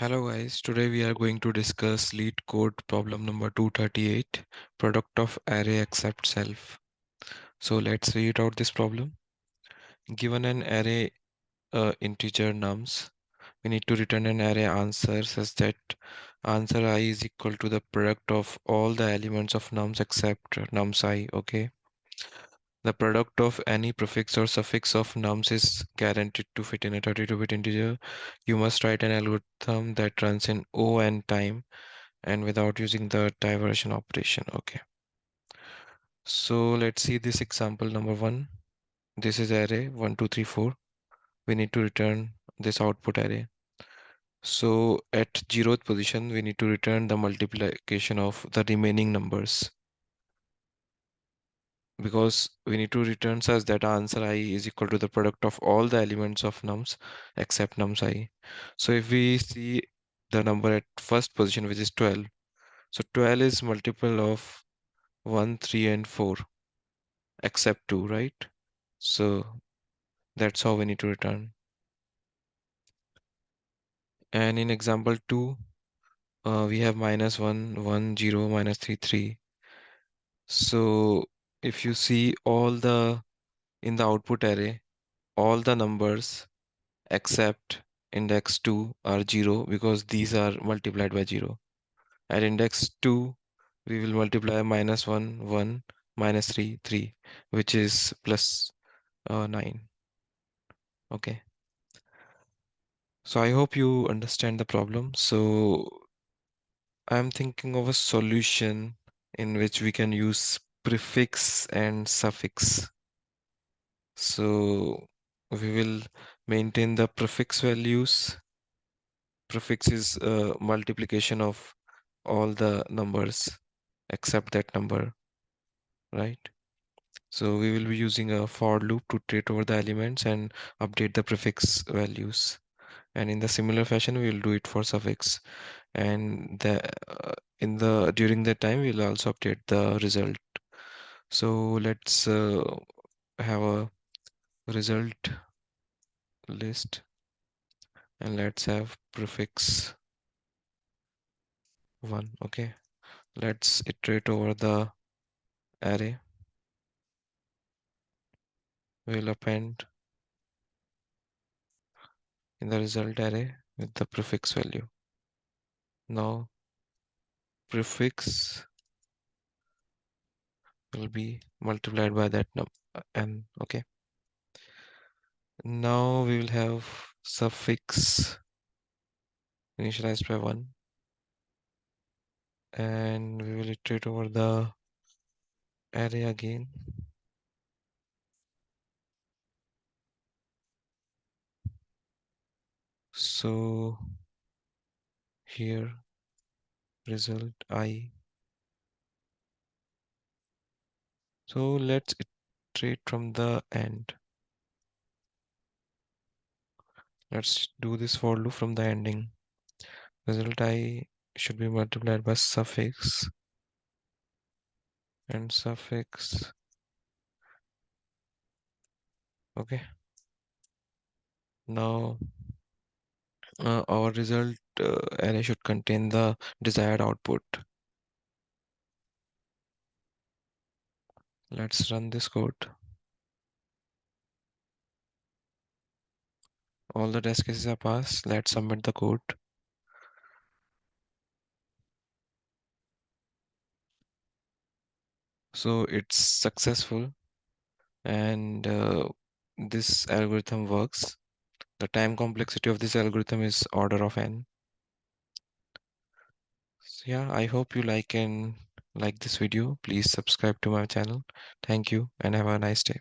Hello guys, today we are going to discuss Leetcode problem number 238, product of array except self. So let's read out this problem. Given an array integer nums, we need to return an array answer such that answer I is equal to the product of all the elements of nums except nums I, okay? The product of any prefix or suffix of nums is guaranteed to fit in a 32-bit integer. You must write an algorithm that runs in O n time and without using the diversion operation. Okay, so let's see this example number one. This is array 1 2 3 4. We need to return this output array. So at 0th position we need to return the multiplication of the remaining numbers, because we need to return such that answer I is equal to the product of all the elements of nums except nums I. So if we see the number at first position, which is 12, so 12 is multiple of 1 3 and 4 except 2, right? So that's how we need to return. And in example 2, we have minus 1 1 0 minus 3 3. So if you see all the in the output array, all the numbers except index 2 are 0, because these are multiplied by 0. At index 2 we will multiply minus 1 1 minus 3 3, which is plus 9. Okay, so I hope you understand the problem. So I'm thinking of a solution in which we can use prefix and suffix. So we will maintain the prefix values. Prefix is multiplication of all the numbers except that number, right? So we will be using a for loop to iterate over the elements and update the prefix values. And in the similar fashion, we will do it for suffix. And in the during that time, we'll also update the result. So let's have a result list, and let's have prefix 1. Okay, let's iterate over the array. We'll append in the result array with the prefix value. Now prefix will be multiplied by that number n. Okay, now we will have suffix initialized by 1, and we will iterate over the array again. So here result I. So let's iterate from the end. Let's do this for loop from the ending. Result I should be multiplied by suffix, and suffix. Okay, now our result array should contain the desired output. Let's run this code. All the test cases are passed. Let's submit the code. So it's successful, and this algorithm works. The time complexity of this algorithm is order of n. So yeah, I hope you like this video. Please subscribe to my channel. Thank you and have a nice day.